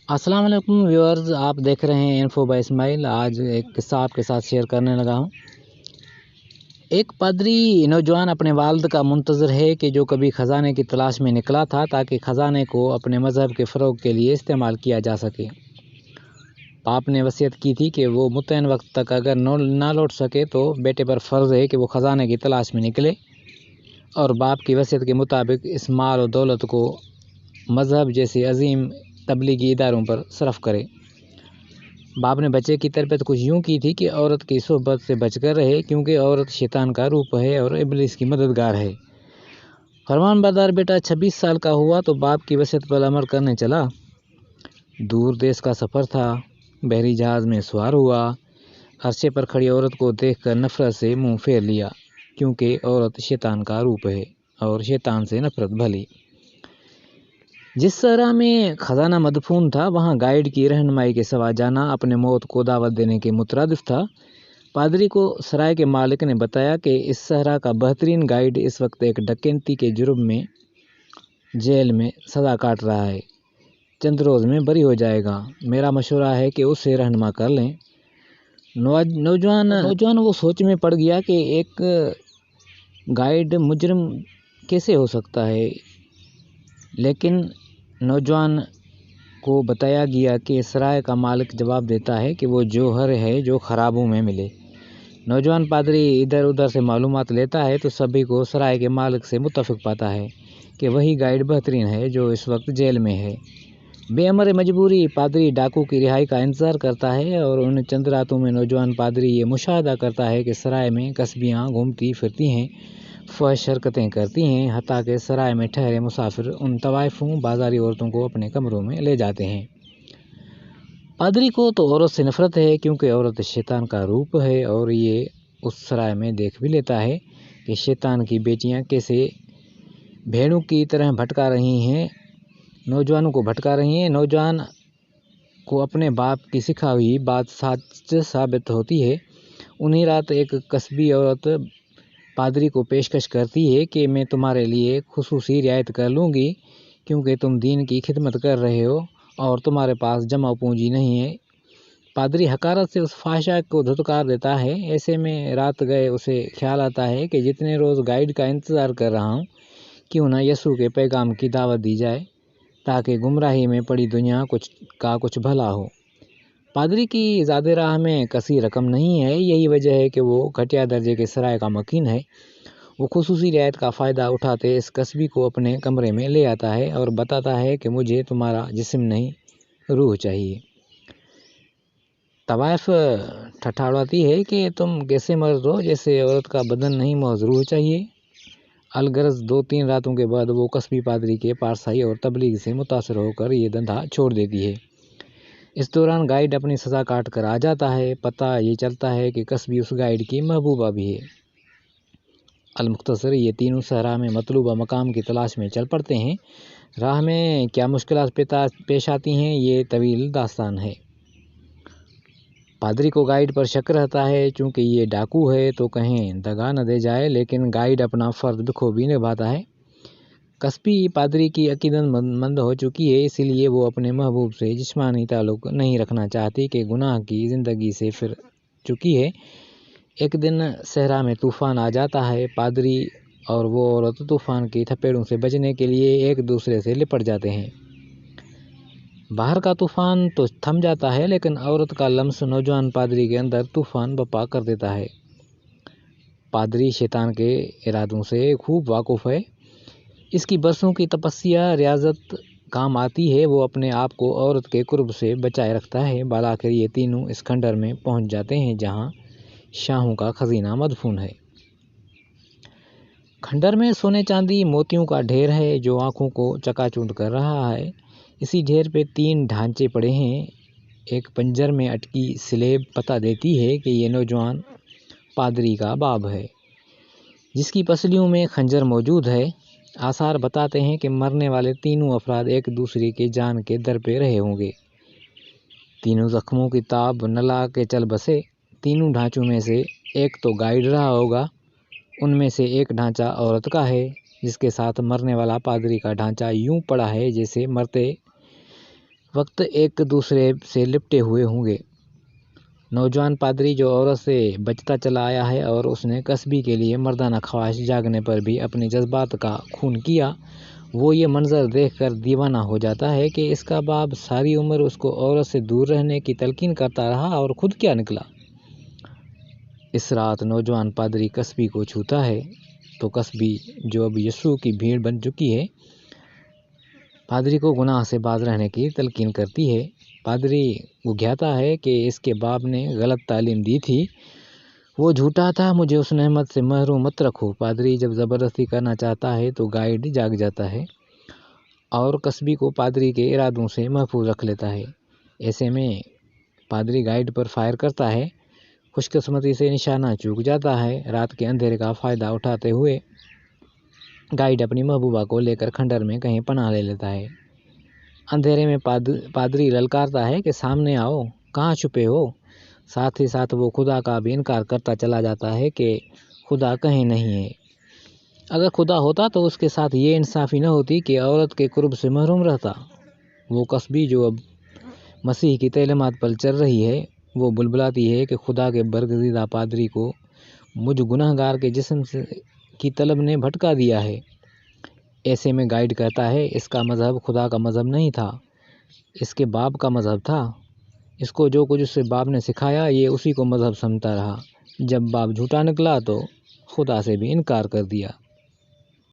السلام علیکم ویورز، آپ دیکھ رہے ہیں انفو بائی اسماعیل۔ آج ایک قصہ آپ کے ساتھ شیئر کرنے لگا ہوں۔ ایک پادری نوجوان اپنے والد کا منتظر ہے کہ جو کبھی خزانے کی تلاش میں نکلا تھا تاکہ خزانے کو اپنے مذہب کے فروغ کے لیے استعمال کیا جا سکے۔ باپ نے وصیت کی تھی کہ وہ متعین وقت تک اگر نہ لوٹ سکے تو بیٹے پر فرض ہے کہ وہ خزانے کی تلاش میں نکلے اور باپ کی وصیت کے مطابق اس مال و دولت کو مذہب جیسے عظیم تبلیغی اداروں پر صرف کرے۔ باپ نے بچے کی تربیت کچھ یوں کی تھی کہ عورت کی صحبت سے بچ کر رہے، کیونکہ عورت شیطان کا روپ ہے اور ابلیس کی مددگار ہے۔ فرمان بردار بیٹا 26 سال کا ہوا تو باپ کی وصیت پر عمل کرنے چلا۔ دور دیس کا سفر تھا، بحری جہاز میں سوار ہوا۔ عرصے پر کھڑی عورت کو دیکھ کر نفرت سے منہ پھیر لیا، کیونکہ عورت شیطان کا روپ ہے اور شیطان سے نفرت بھلی۔ جس صحرا میں خزانہ مدفون تھا وہاں گائیڈ کی رہنمائی کے سوا جانا اپنے موت کو دعوت دینے کے مترادف تھا۔ پادری کو سرائے کے مالک نے بتایا کہ اس صحرا کا بہترین گائیڈ اس وقت ایک ڈکیتی کے جرم میں جیل میں سزا کاٹ رہا ہے، چند روز میں بری ہو جائے گا۔ میرا مشورہ ہے کہ اسے رہنما کر لیں۔ نوجوان وہ سوچ میں پڑ گیا کہ ایک گائیڈ مجرم کیسے ہو سکتا ہے، لیکن نوجوان کو بتایا گیا کہ سرائے کا مالک جواب دیتا ہے کہ وہ جوہر ہے جو خرابوں میں ملے۔ نوجوان پادری ادھر ادھر سے معلومات لیتا ہے تو سبھی کو سرائے کے مالک سے متفق پاتا ہے کہ وہی گائیڈ بہترین ہے جو اس وقت جیل میں ہے۔ بے امر مجبوری پادری ڈاکو کی رہائی کا انتظار کرتا ہے اور ان چند راتوں میں نوجوان پادری یہ مشاہدہ کرتا ہے کہ سرائے میں کسبیاں گھومتی پھرتی ہیں، فحش حرکتیں کرتی ہیں، حتیٰ کہ سرائے میں ٹھہرے مسافر ان طوائفوں بازاری عورتوں کو اپنے کمروں میں لے جاتے ہیں۔ پادری کو تو عورت سے نفرت ہے، کیونکہ عورت شیطان کا روپ ہے، اور یہ اس سرائے میں دیکھ بھی لیتا ہے کہ شیطان کی بیٹیاں کیسے بھیڑوں کی طرح بھٹکا رہی ہیں، نوجوانوں کو بھٹکا رہی ہیں۔ نوجوان کو اپنے باپ کی سکھائی ہوئی بات سچ ثابت ہوتی ہے۔ انہی رات ایک کسبی عورت پادری کو پیشکش کرتی ہے کہ میں تمہارے لیے خصوصی رعایت کر لوں گی، کیونکہ تم دین کی خدمت کر رہے ہو اور تمہارے پاس جمع پونجی نہیں ہے۔ پادری حقارت سے اس فحاشہ کو دھتکار دیتا ہے۔ ایسے میں رات گئے اسے خیال آتا ہے کہ جتنے روز گائیڈ کا انتظار کر رہا ہوں، کیوں نہ یسوع کے پیغام کی دعوت دی جائے تاکہ گمراہی میں پڑی دنیا کا کچھ بھلا ہو۔ پادری کی زاد راہ میں کسی رقم نہیں ہے، یہی وجہ ہے کہ وہ گھٹیا درجے کے سرائے کا مکین ہے۔ وہ خصوصی رعایت کا فائدہ اٹھاتے اس کسبی کو اپنے کمرے میں لے آتا ہے اور بتاتا ہے کہ مجھے تمہارا جسم نہیں، روح چاہیے۔ طوائف ٹھٹھاڑاتی ہے کہ تم کیسے مرد ہو جیسے عورت کا بدن نہیں محض روح چاہیے۔ الغرض 2-3 راتوں کے بعد وہ کسبی پادری کے پارسائی اور تبلیغ سے متاثر ہو کر یہ دھندا چھوڑ دیتی ہے۔ اس دوران گائیڈ اپنی سزا کاٹ کر آ جاتا ہے۔ پتہ یہ چلتا ہے کہ کسبی اس گائیڈ کی محبوبہ بھی ہے۔ المختصر یہ تینوں صحرا میں مطلوبہ مقام کی تلاش میں چل پڑتے ہیں۔ راہ میں کیا مشکلات پیش آتی ہیں یہ طویل داستان ہے۔ پادری کو گائیڈ پر شک رہتا ہے، چونکہ یہ ڈاکو ہے تو کہیں دگا نہ دے جائے، لیکن گائیڈ اپنا فرض بخوبی نبھاتا ہے۔ کسبی پادری کی عقیدت مند ہو چکی ہے، اسی لیے وہ اپنے محبوب سے جسمانی تعلق نہیں رکھنا چاہتی کہ گناہ کی زندگی سے پھر چکی ہے۔ ایک دن صحرا میں طوفان آ جاتا ہے۔ پادری اور وہ عورت طوفان کی تھپیڑوں سے بچنے کے لیے ایک دوسرے سے لپٹ جاتے ہیں۔ باہر کا طوفان تو تھم جاتا ہے، لیکن عورت کا لمس نوجوان پادری کے اندر طوفان برپا کر دیتا ہے۔ پادری شیطان کے ارادوں سے خوب واقف ہے۔ اس کی برسوں کی تپسیا ریاضت کام آتی ہے۔ وہ اپنے آپ کو عورت کے قرب سے بچائے رکھتا ہے۔ بالآخر یہ تینوں اس کھنڈر میں پہنچ جاتے ہیں جہاں شاہوں کا خزینہ مدفون ہے۔ کھنڈر میں سونے چاندی موتیوں کا ڈھیر ہے جو آنکھوں کو چکا چوند کر رہا ہے۔ اسی ڈھیر پہ 3 ڈھانچے پڑے ہیں۔ ایک پنجر میں اٹکی سلیب پتہ دیتی ہے کہ یہ نوجوان پادری کا باب ہے، جس کی پسلیوں میں خنجر موجود ہے۔ آثار بتاتے ہیں کہ مرنے والے تینوں افراد ایک دوسرے کے جان کے در پہ رہے ہوں گے۔ تینوں زخموں کی تاب نہ لا کے چل بسے۔ تینوں ڈھانچوں میں سے ایک تو گائیڈ رہا ہوگا۔ ان میں سے ایک ڈھانچہ عورت کا ہے، جس کے ساتھ مرنے والا پادری کا ڈھانچہ یوں پڑا ہے جیسے مرتے وقت ایک دوسرے سے لپٹے ہوئے ہوں گے۔ نوجوان پادری جو عورت سے بچتا چلا آیا ہے اور اس نے کسبی کے لیے مردانہ خواہش جاگنے پر بھی اپنے جذبات کا خون کیا، وہ یہ منظر دیکھ کر دیوانہ ہو جاتا ہے کہ اس کا باپ ساری عمر اس کو عورت سے دور رہنے کی تلقین کرتا رہا اور خود کیا نکلا۔ اس رات نوجوان پادری کسبی کو چھوتا ہے تو کسبی جو اب یسوع کی بھیڑ بن چکی ہے، پادری کو گناہ سے باز رہنے کی تلقین کرتی ہے۔ پادری گھیاتا ہے کہ اس کے باپ نے غلط تعلیم دی تھی، وہ جھوٹا تھا، مجھے اس نعمت سے محروم مت رکھو۔ پادری جب زبردستی کرنا چاہتا ہے تو گائیڈ جاگ جاتا ہے اور کسبی کو پادری کے ارادوں سے محفوظ رکھ لیتا ہے۔ ایسے میں پادری گائیڈ پر فائر کرتا ہے، خوش قسمتی سے نشانہ چوک جاتا ہے۔ رات کے اندھیرے کا فائدہ اٹھاتے ہوئے گائیڈ اپنی محبوبہ کو لے کر کھنڈر میں کہیں پناہ لے لیتا ہے۔ اندھیرے میں پادری للکارتا ہے کہ سامنے آؤ، کہاں چھپے ہو؟ ساتھ ہی ساتھ وہ خدا کا بھی انکار کرتا چلا جاتا ہے کہ خدا کہیں نہیں ہے۔ اگر خدا ہوتا تو اس کے ساتھ یہ انصافی نہ ہوتی کہ عورت کے قرب سے محروم رہتا۔ وہ کسبی جو اب مسیح کی تعلیمات پر چل رہی ہے، وہ بلبلاتی ہے کہ خدا کے برگزیدہ پادری کو مجھ گنہگار کے جسم کی طلب نے بھٹکا دیا ہے۔ ایسے میں گائیڈ کہتا ہے، اس کا مذہب خدا کا مذہب نہیں تھا، اس کے باپ کا مذہب تھا۔ اس کو جو کچھ اس سے باپ نے سکھایا یہ اسی کو مذہب سمجھتا رہا۔ جب باپ جھوٹا نکلا تو خدا سے بھی انکار کر دیا۔